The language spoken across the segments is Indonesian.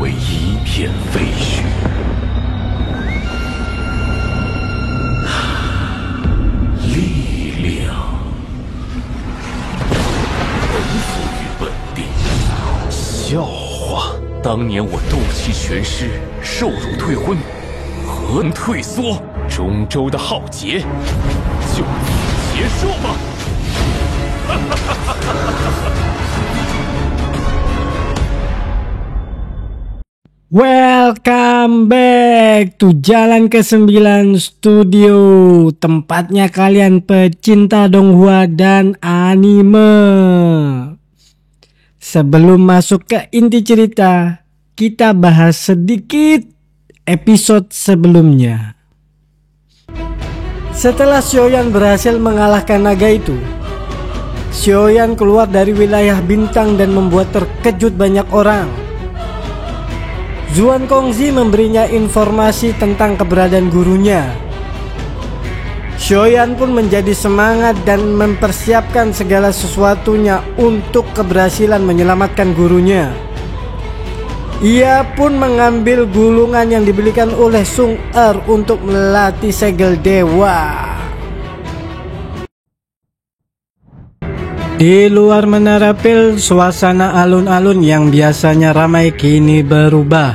为一片废墟。力量本赋予本地。笑话！当年我斗气全失，受辱退婚，何能退缩？中州的浩劫就此结束吧。Welcome back to Jalan ke-9 Studio, tempatnya kalian pecinta donghua dan anime. Sebelum masuk ke inti cerita, kita bahas sedikit episode sebelumnya. Setelah Xiaoyan berhasil mengalahkan naga itu, Xiaoyan keluar dari wilayah bintang dan membuat terkejut banyak orang. Zuan Kongzi memberinya informasi tentang keberadaan gurunya. Xiaoyan pun menjadi semangat dan mempersiapkan segala sesuatunya untuk keberhasilan menyelamatkan gurunya. Ia pun mengambil gulungan yang dibelikan oleh Sung Er untuk melatih segel dewa. Di luar Menara Pil, suasana alun-alun yang biasanya ramai kini berubah.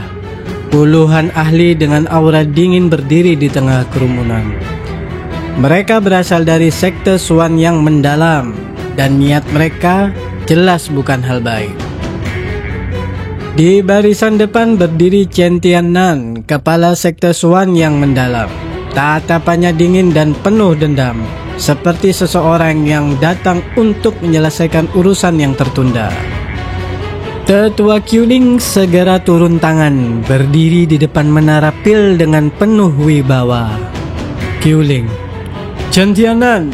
Puluhan ahli dengan aura dingin berdiri di tengah kerumunan. Mereka berasal dari sekte Suan yang mendalam, dan niat mereka jelas bukan hal baik. Di barisan depan berdiri Chen Tiannan, kepala sekte Suan yang mendalam. Tatapannya dingin dan penuh dendam, seperti seseorang yang datang untuk menyelesaikan urusan yang tertunda. Tetua Qiuling segera turun tangan, berdiri di depan Menara Pil dengan penuh wibawa. Qiuling, Chen Tiannan,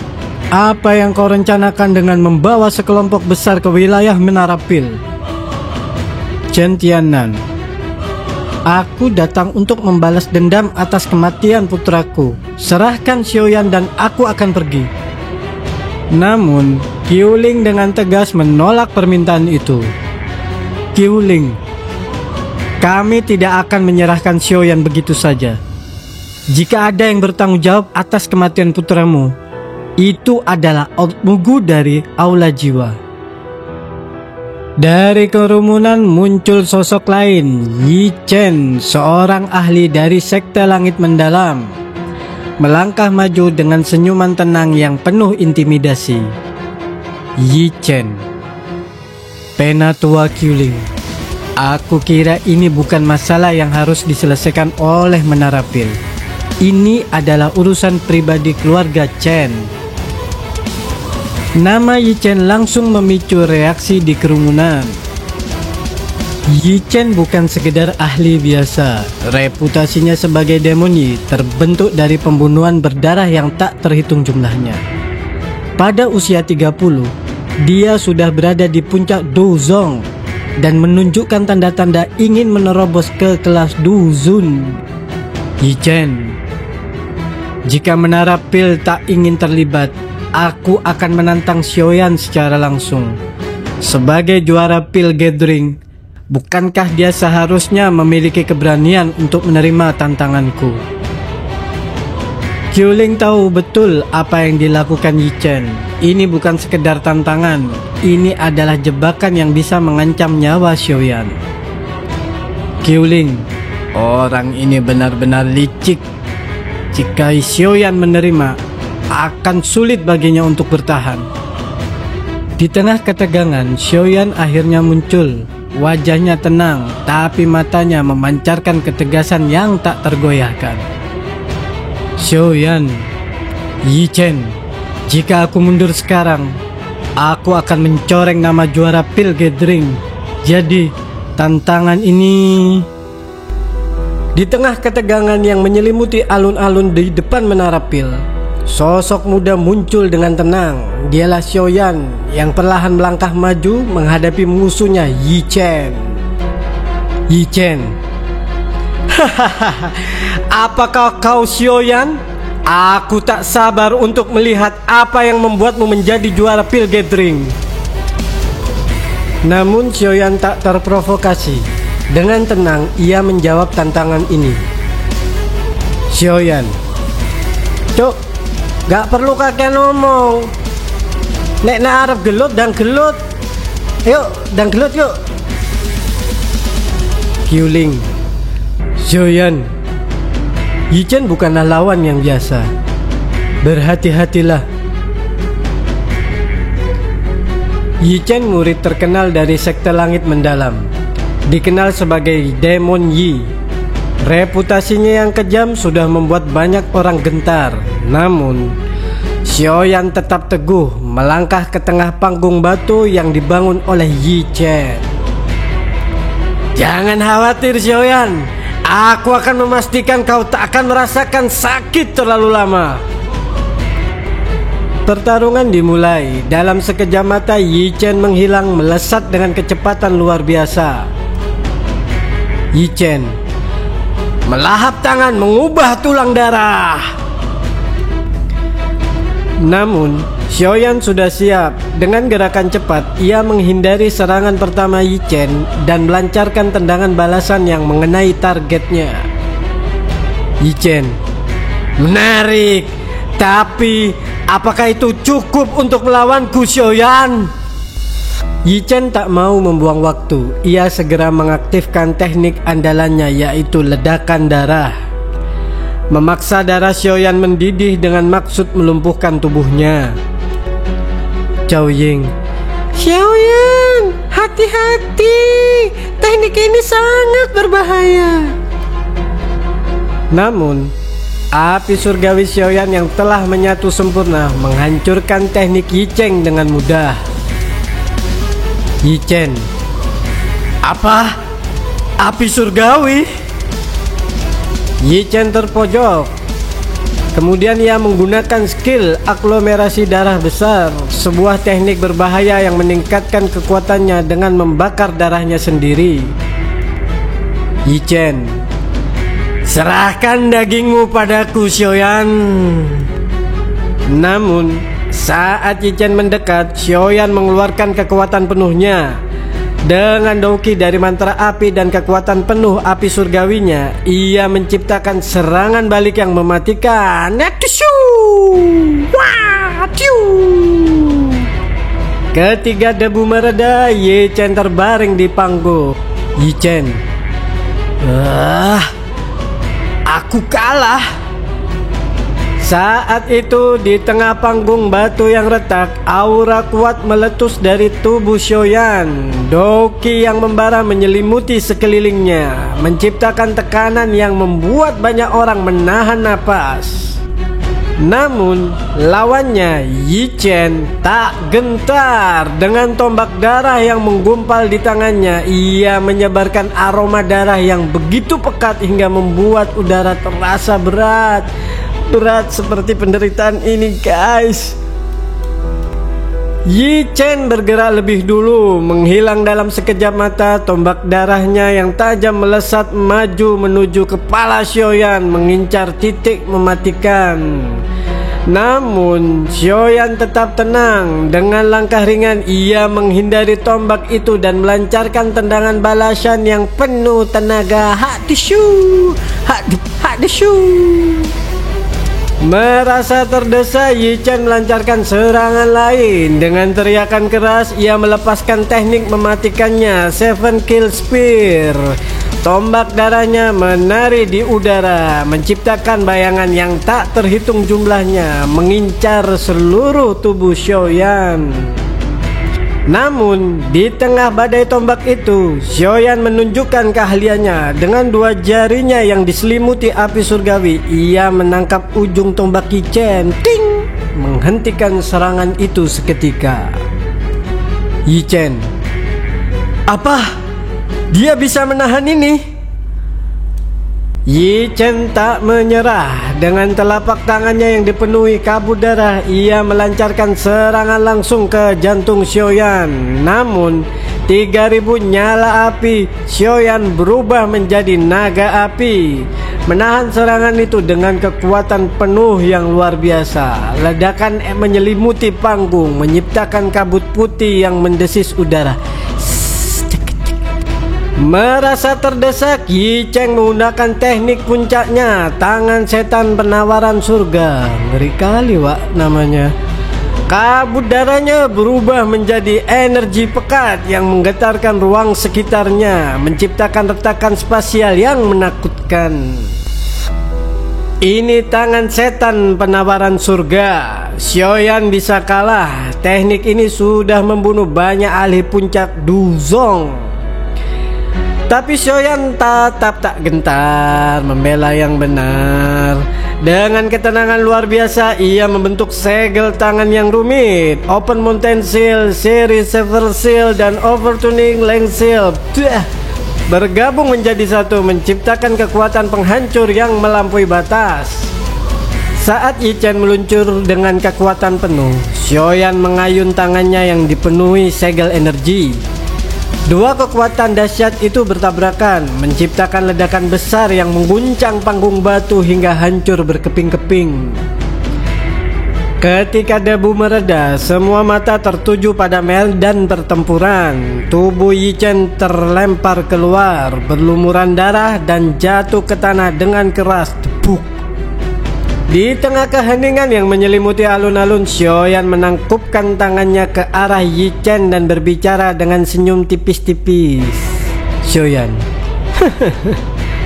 apa yang kau rencanakan dengan membawa sekelompok besar ke wilayah Menara Pil? Chen Tiannan, aku datang untuk membalas dendam atas kematian putraku. Serahkan Xiaoyan dan aku akan pergi. Namun, Qiuling dengan tegas menolak permintaan itu. Qiuling, kami tidak akan menyerahkan Xiaoyan begitu saja. Jika ada yang bertanggung jawab atas kematian putramu, itu adalah Outmugu dari Aula Jiwa. Dari kerumunan muncul sosok lain, Yi Chen, seorang ahli dari sekte Langit Mendalam. Melangkah maju dengan senyuman tenang yang penuh intimidasi. Yi Chen, Penatua Qiuling, aku kira ini bukan masalah yang harus diselesaikan oleh Menara Pil. Ini adalah urusan pribadi keluarga Chen. Nama Yi Chen langsung memicu reaksi di kerumunan. Yi Chen bukan sekedar ahli biasa. Reputasinya sebagai demon Yi terbentuk dari pembunuhan berdarah yang tak terhitung jumlahnya. Pada usia 30, dia sudah berada di puncak Duzong dan menunjukkan tanda-tanda ingin menerobos ke kelas Duzun. Yi Chen, jika Menara Pil tak ingin terlibat, aku akan menantang Xiaoyan secara langsung. Sebagai juara Pil Gathering, bukankah dia seharusnya memiliki keberanian untuk menerima tantanganku? Qiuling tahu betul apa yang dilakukan Yi Chen. Ini bukan sekedar tantangan, ini adalah jebakan yang bisa mengancam nyawa Xiaoyan. Qiuling, orang ini benar-benar licik. Jika Xiaoyan menerima, akan sulit baginya untuk bertahan. Di tengah ketegangan, Xiaoyan akhirnya muncul. Wajahnya tenang, tapi matanya memancarkan ketegasan yang tak tergoyahkan. Xiaoyan, Yi Chen, jika aku mundur sekarang, aku akan mencoreng nama juara Pil Gathering. Jadi, tantangan ini... Di tengah ketegangan yang menyelimuti alun-alun di depan Menara Pil, sosok muda muncul dengan tenang. Dialah Xiaoyan yang perlahan melangkah maju menghadapi musuhnya Yi Chen. Yi Chen, hahaha, apakah kau Xiaoyan? Aku tak sabar untuk melihat apa yang membuatmu menjadi juara Pil Gathering. Namun Xiaoyan tak terprovokasi. Dengan tenang ia menjawab tantangan ini. Xiaoyan, cuk, gak perlu kakek ngomong. Nek na arep gelut dan gelut. Ayo, dan gelut yuk. Qiuling, Xiaoyan, Yi Chen bukanlah lawan yang biasa. Berhati-hatilah. Yi Chen murid terkenal dari sekte langit mendalam, dikenal sebagai Demon Yi. Reputasinya yang kejam sudah membuat banyak orang gentar. Namun Xiaoyan tetap teguh melangkah ke tengah panggung batu yang dibangun oleh Yi Chen. Jangan khawatir Xiaoyan, aku akan memastikan kau tak akan merasakan sakit terlalu lama. Pertarungan dimulai. Dalam sekejap mata Yi Chen menghilang melesat dengan kecepatan luar biasa. Yi Chen melahap tangan mengubah tulang darah. Namun Xiaoyan sudah siap. Dengan gerakan cepat ia menghindari serangan pertama Yi Chen dan melancarkan tendangan balasan yang mengenai targetnya. Yi Chen menarik, tapi apakah itu cukup untuk melawanku Xiaoyan? Yi Chen tak mau membuang waktu. Ia segera mengaktifkan teknik andalannya, yaitu ledakan darah. Memaksa darah Xiaoyan mendidih dengan maksud melumpuhkan tubuhnya. Zhao Ying, Xiaoyan, hati-hati, teknik ini sangat berbahaya. Namun api surgawi Xiaoyan yang telah menyatu sempurna menghancurkan teknik Yi Chen dengan mudah. Yi Chen, apa? Api surgawi? Yi Chen terpojok. Kemudian ia menggunakan skill aglomerasi darah besar, sebuah teknik berbahaya yang meningkatkan kekuatannya dengan membakar darahnya sendiri. Yi Chen, serahkan dagingmu padaku Xiaoyan. Namun saat Yi Chen mendekat, Xiaoyan mengeluarkan kekuatan penuhnya. Dengan dauki dari mantra api dan kekuatan penuh api surgawinya, ia menciptakan serangan balik yang mematikan. Ketika debu mereda, Yi Chen terbaring di panggung. Yi Chen, aku kalah. Saat itu di tengah panggung batu yang retak, aura kuat meletus dari tubuh Xiaoyan. Doki yang membara menyelimuti sekelilingnya, menciptakan tekanan yang membuat banyak orang menahan napas. Namun lawannya Yi Chen tak gentar. Dengan tombak darah yang menggumpal di tangannya, ia menyebarkan aroma darah yang begitu pekat hingga membuat udara terasa berat. Berat seperti penderitaan ini guys. Yi Chen bergerak lebih dulu, menghilang dalam sekejap mata. Tombak darahnya yang tajam melesat maju menuju kepala Xiaoyan, mengincar titik mematikan. Namun Xiaoyan tetap tenang. Dengan langkah ringan ia menghindari tombak itu dan melancarkan tendangan balasan yang penuh tenaga. Merasa terdesak, Yi Chen melancarkan serangan lain. Dengan teriakan keras ia melepaskan teknik mematikannya, Seven Kill Spear. Tombak darahnya menari di udara, menciptakan bayangan yang tak terhitung jumlahnya, mengincar seluruh tubuh Xiaoyan. Namun di tengah badai tombak itu, Xiaoyan menunjukkan keahliannya. Dengan dua jarinya yang diselimuti api surgawi, ia menangkap ujung tombak Yi Chen, ting, menghentikan serangan itu seketika. Yi Chen, apa? Dia bisa menahan ini? Yi Chen tak menyerah. Dengan telapak tangannya yang dipenuhi kabut darah, ia melancarkan serangan langsung ke jantung Xiaoyan. Namun 3000 nyala api Xiaoyan berubah menjadi naga api, menahan serangan itu dengan kekuatan penuh yang luar biasa. Ledakan menyelimuti panggung, menciptakan kabut putih yang mendesis udara. Merasa terdesak, Yi Cheng menggunakan teknik puncaknya, tangan setan penawaran surga. Ngeri kali Wak namanya. Kabut darahnya berubah menjadi energi pekat yang menggetarkan ruang sekitarnya, menciptakan retakan spasial yang menakutkan. Ini tangan setan penawaran surga. Xiaoyan bisa kalah. Teknik ini sudah membunuh banyak ahli puncak Duzong. Tapi Xiaoyan tetap tak gentar membela yang benar. Dengan ketenangan luar biasa, ia membentuk segel tangan yang rumit, Open Mountain Seal, Series Sever Seal, dan Overturning Length Seal bergabung menjadi satu, menciptakan kekuatan penghancur yang melampaui batas. Saat Yi Chen meluncur dengan kekuatan penuh, Xiaoyan mengayun tangannya yang dipenuhi segel energi. Dua kekuatan dahsyat itu bertabrakan, menciptakan ledakan besar yang mengguncang panggung batu hingga hancur berkeping-keping. Ketika debu mereda, semua mata tertuju pada medan pertempuran. Tubuh Yi Chen terlempar keluar, berlumuran darah dan jatuh ke tanah dengan keras. Debuk. Di tengah keheningan yang menyelimuti alun-alun, Xiaoyan menangkupkan tangannya ke arah Yi Chen dan berbicara dengan senyum tipis-tipis. Xiaoyan,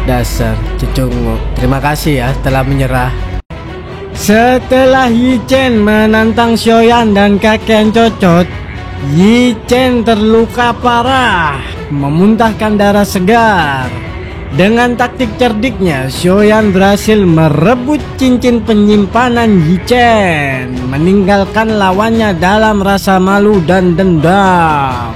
dasar cecunguk, terima kasih ya telah menyerah. Setelah Yi Chen menantang Xiaoyan dan kakek cocot, Yi Chen terluka parah, memuntahkan darah segar. Dengan taktik cerdiknya, Xiaoyan berhasil merebut cincin penyimpanan Yi Chen, meninggalkan lawannya dalam rasa malu dan dendam.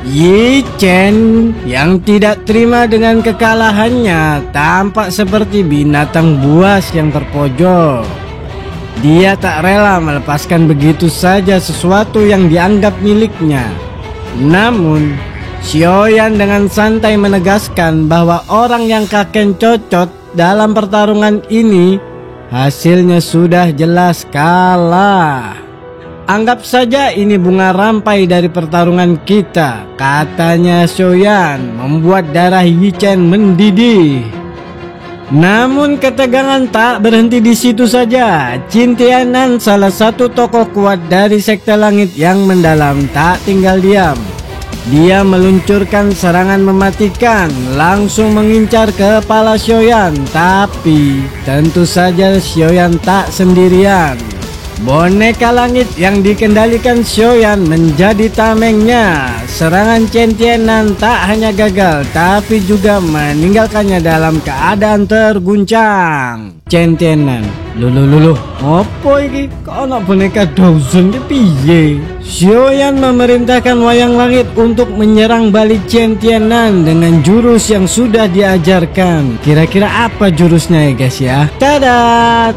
Yi Chen yang tidak terima dengan kekalahannya tampak seperti binatang buas yang terpojok. Dia tak rela melepaskan begitu saja sesuatu yang dianggap miliknya. Namun Xiaoyan dengan santai menegaskan bahwa orang yang kakek cocot dalam pertarungan ini hasilnya sudah jelas kalah. Anggap saja ini bunga rampai dari pertarungan kita, katanya Xiaoyan, membuat darah Yi Chen mendidih. Namun ketegangan tak berhenti di situ saja. Qin Tianan, salah satu tokoh kuat dari Sekte Langit yang mendalam, tak tinggal diam. Dia meluncurkan serangan mematikan, langsung mengincar kepala Xiaoyan. Tapi tentu saja Xiaoyan tak sendirian. Boneka langit yang dikendalikan Xiaoyan menjadi tamengnya. Serangan Qin Tianan tak hanya gagal, tapi juga meninggalkannya dalam keadaan terguncang. Qin Tianan, luluh, apa ini? Kok anak boneka Dawson ki piye? Xiaoyan memerintahkan wayang langit untuk menyerang balik Qin Tianan dengan jurus yang sudah diajarkan. Kira-kira apa jurusnya ya guys ya? Tada!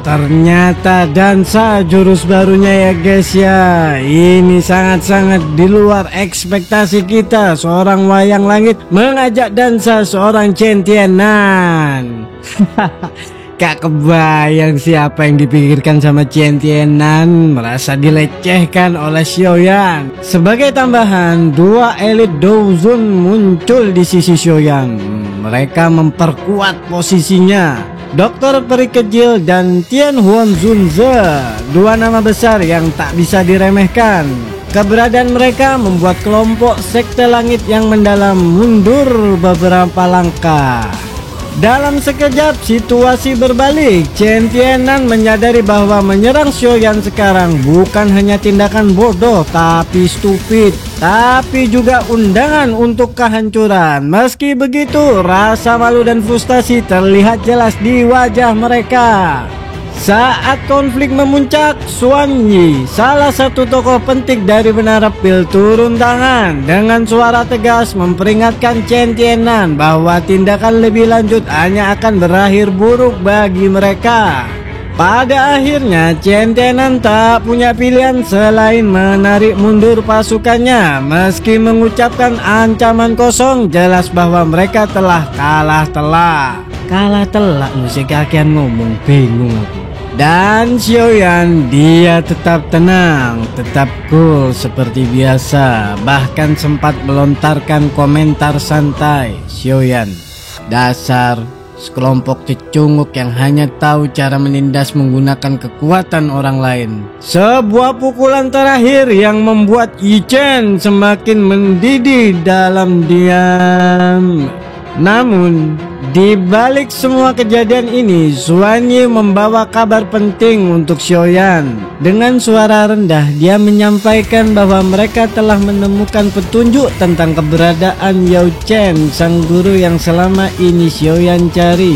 Ternyata dansa jurus barunya ya guys ya. Ini sangat-sangat di luar ekspektasi kita. Seorang wayang langit mengajak dansa seorang Qin Tianan. Gak kebayang siapa yang dipikirkan sama Qin Tianan, merasa dilecehkan oleh Xiaoyan. Sebagai tambahan, dua elit Dawson muncul di sisi Xiaoyan. Mereka memperkuat posisinya. Dr. Peri Kecil dan Tian Huan Zunze, dua nama besar yang tak bisa diremehkan. Keberadaan mereka membuat kelompok Sekte Langit yang mendalam mundur beberapa langkah. Dalam sekejap situasi berbalik. Qin Tianan menyadari bahwa menyerang Xiaoyan sekarang bukan hanya tindakan bodoh tapi stupid, tapi juga undangan untuk kehancuran. Meski begitu, rasa malu dan frustasi terlihat jelas di wajah mereka. Saat konflik memuncak, Xuan Yi, salah satu tokoh penting dari Menara Pil, turun tangan dengan suara tegas memperingatkan Qin Tianan bahwa tindakan lebih lanjut hanya akan berakhir buruk bagi mereka. Pada akhirnya, Qin Tianan tak punya pilihan selain menarik mundur pasukannya. Meski mengucapkan ancaman kosong, jelas bahwa mereka telah kalah telak. Kalah telak loh, si kakian ngomong, bingung aku. Dan Xiaoyan dia tetap tenang, tetap cool seperti biasa, bahkan sempat melontarkan komentar santai. Xiaoyan, dasar sekelompok cecunguk yang hanya tahu cara menindas menggunakan kekuatan orang lain. Sebuah pukulan terakhir yang membuat Yi Chen semakin mendidih dalam diam. Namun, di balik semua kejadian ini, Xuan Yi membawa kabar penting untuk Xiaoyan. Dengan suara rendah, dia menyampaikan bahwa mereka telah menemukan petunjuk tentang keberadaan Yao Chen, sang guru yang selama ini Xiaoyan cari.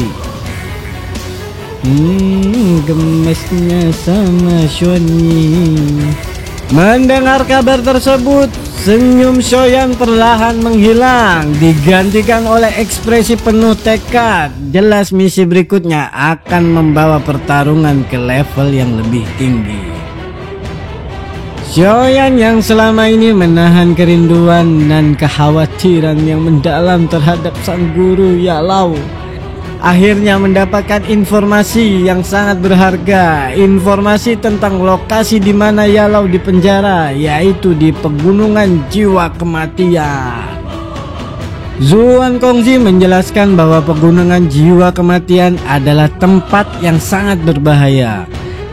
Gemesnya sama Xuan Yi. Mendengar kabar tersebut, senyum Xiaoyan perlahan menghilang, digantikan oleh ekspresi penuh tekad. Jelas misi berikutnya akan membawa pertarungan ke level yang lebih tinggi. Xiaoyan yang selama ini menahan kerinduan dan kekhawatiran yang mendalam terhadap sang guru Yalao, akhirnya mendapatkan informasi yang sangat berharga, informasi tentang lokasi di mana Yalao dipenjara, yaitu di Pegunungan Jiwa Kematian. Zuan Kongzi menjelaskan bahwa Pegunungan Jiwa Kematian adalah tempat yang sangat berbahaya.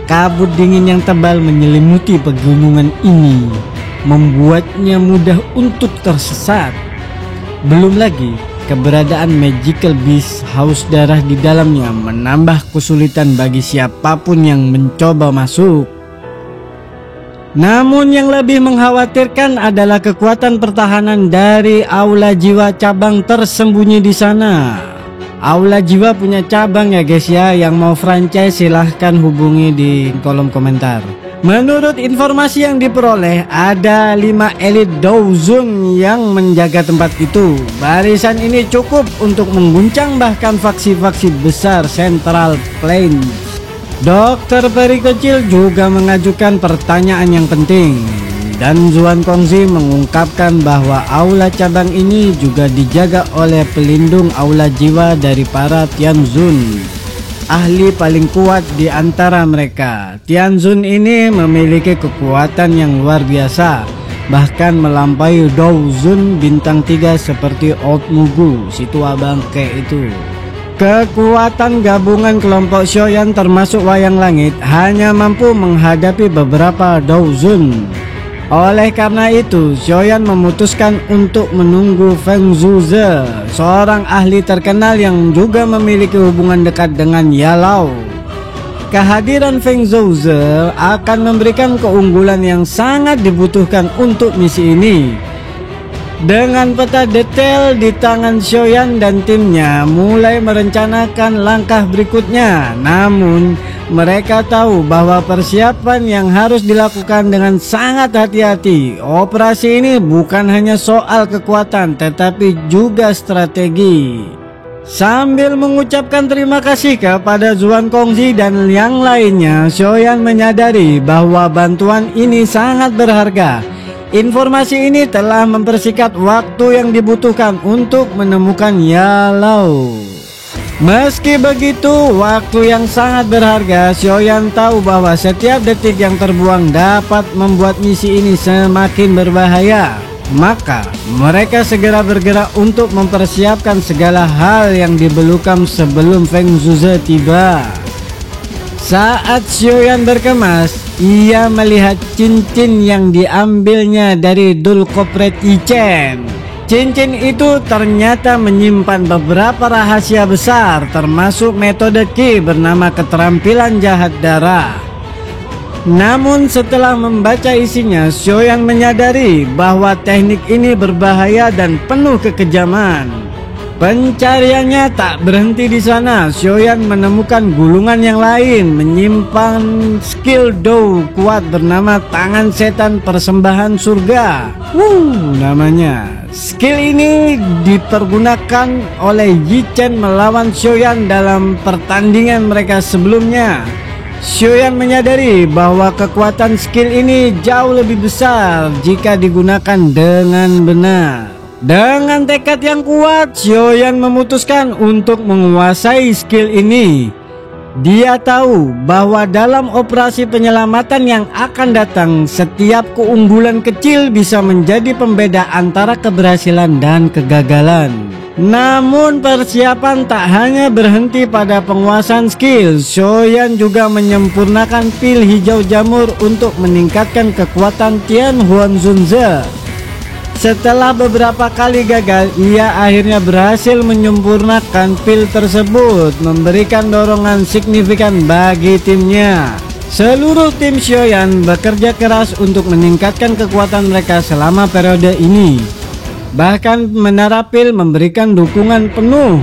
Kabut dingin yang tebal menyelimuti pegunungan ini, membuatnya mudah untuk tersesat. Belum lagi, keberadaan magical beast haus darah di dalamnya menambah kesulitan bagi siapapun yang mencoba masuk. Namun yang lebih mengkhawatirkan adalah kekuatan pertahanan dari Aula Jiwa cabang tersembunyi di sana. Aula Jiwa punya cabang ya guys ya, yang mau franchise silahkan hubungi di kolom komentar. Menurut informasi yang diperoleh, ada 5 elit Douzun yang menjaga tempat itu. Barisan ini cukup untuk mengguncang bahkan faksi-faksi besar Central Plains. Dokter Peri Kecil juga mengajukan pertanyaan yang penting. Dan Zuan Kongzi mengungkapkan bahwa aula cabang ini juga dijaga oleh pelindung aula jiwa dari para Tianzun, ahli paling kuat di antara mereka. Tianzun ini memiliki kekuatan yang luar biasa, bahkan melampaui Douzun bintang 3 seperti Old Mugu, si tua bangke itu. Kekuatan gabungan kelompok Xiaoyan termasuk Wayang Langit hanya mampu menghadapi beberapa Douzun. Oleh karena itu, Xiaoyan memutuskan untuk menunggu Feng Zhuze, seorang ahli terkenal yang juga memiliki hubungan dekat dengan Yalao. Kehadiran Feng Zhuze akan memberikan keunggulan yang sangat dibutuhkan untuk misi ini. Dengan peta detail di tangan, Xiaoyan dan timnya mulai merencanakan langkah berikutnya. Namun, mereka tahu bahwa persiapan yang harus dilakukan dengan sangat hati-hati. Operasi ini bukan hanya soal kekuatan, tetapi juga strategi. Sambil mengucapkan terima kasih kepada Zuan Kongzi dan yang lainnya, Xiaoyan menyadari bahwa bantuan ini sangat berharga. Informasi ini telah mempersingkat waktu yang dibutuhkan untuk menemukan Yalao. Meski begitu, waktu yang sangat berharga, Xiaoyan tahu bahwa setiap detik yang terbuang dapat membuat misi ini semakin berbahaya. Maka, mereka segera bergerak untuk mempersiapkan segala hal yang dibelukam sebelum Feng Zhuze tiba. Saat Xiaoyan berkemas, ia melihat cincin yang diambilnya dari Dul Kopret Yi Chen. Cincin itu ternyata menyimpan beberapa rahasia besar, termasuk metode Qi bernama keterampilan jahat darah. Namun setelah membaca isinya, Xiaoyan menyadari bahwa teknik ini berbahaya dan penuh kekejaman. Pencariannya tak berhenti di sana. Xiaoyan menemukan gulungan yang lain, menyimpan skill Dou kuat bernama Tangan Setan Persembahan Surga. Namanya. Skill ini dipergunakan oleh Yi Chen melawan Xiaoyan dalam pertandingan mereka sebelumnya. Xiaoyan menyadari bahwa kekuatan skill ini jauh lebih besar jika digunakan dengan benar. Dengan tekad yang kuat, Xiaoyan memutuskan untuk menguasai skill ini. Dia tahu bahwa dalam operasi penyelamatan yang akan datang, setiap keunggulan kecil bisa menjadi pembeda antara keberhasilan dan kegagalan. Namun persiapan tak hanya berhenti pada penguasaan skill. Xiaoyan juga menyempurnakan pil hijau jamur untuk meningkatkan kekuatan Tian Huanzunze. Setelah beberapa kali gagal, ia akhirnya berhasil menyempurnakan pil tersebut, memberikan dorongan signifikan bagi timnya. Seluruh tim Xiaoyan bekerja keras untuk meningkatkan kekuatan mereka selama periode ini. Bahkan menara pil memberikan dukungan penuh,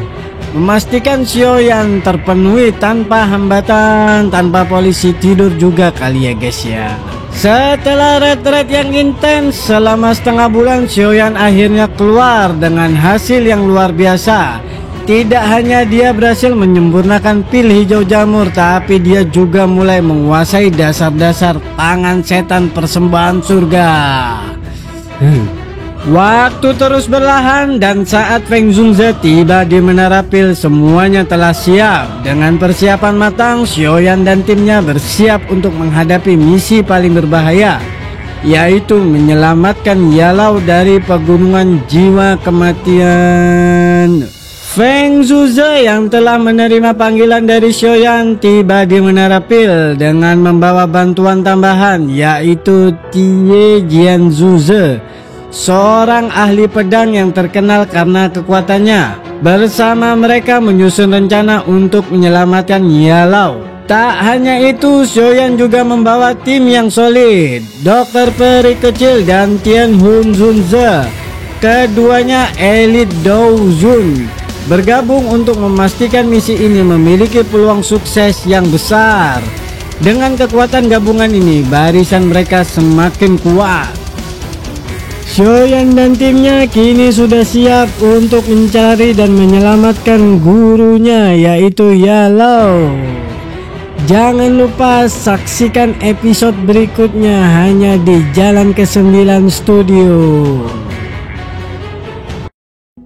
memastikan Xiaoyan terpenuhi tanpa hambatan, tanpa polisi tidur juga kali ya guys ya. Setelah retret yang intens selama setengah bulan, Xiaoyan akhirnya keluar dengan hasil yang luar biasa. Tidak hanya dia berhasil menyempurnakan pil hijau jamur, tapi dia juga mulai menguasai dasar-dasar tangan setan persembahan surga. Waktu terus berlahan dan saat Feng Zunze tiba di menara pil, semuanya telah siap. Dengan persiapan matang, Xiaoyan dan timnya bersiap untuk menghadapi misi paling berbahaya, yaitu menyelamatkan Yalau dari pegunungan jiwa kematian. Feng Zunze yang telah menerima panggilan dari Xiaoyan tiba di menara pil dengan membawa bantuan tambahan, yaitu Tie Jianzhuze, seorang ahli pedang yang terkenal karena kekuatannya. Bersama mereka menyusun rencana untuk menyelamatkan Yalau. Tak hanya itu, Xiaoyan juga membawa tim yang solid, Dokter Peri Kecil dan Tian Huanzunze, keduanya elit Douzun, bergabung untuk memastikan misi ini memiliki peluang sukses yang besar. Dengan kekuatan gabungan ini, barisan mereka semakin kuat. Xiaoyan dan timnya kini sudah siap untuk mencari dan menyelamatkan gurunya, yaitu Yalau. Jangan lupa saksikan episode berikutnya hanya di Jalan ke-9 Studio.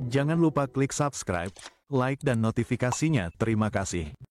Jangan lupa klik subscribe, like dan notifikasinya. Terima kasih.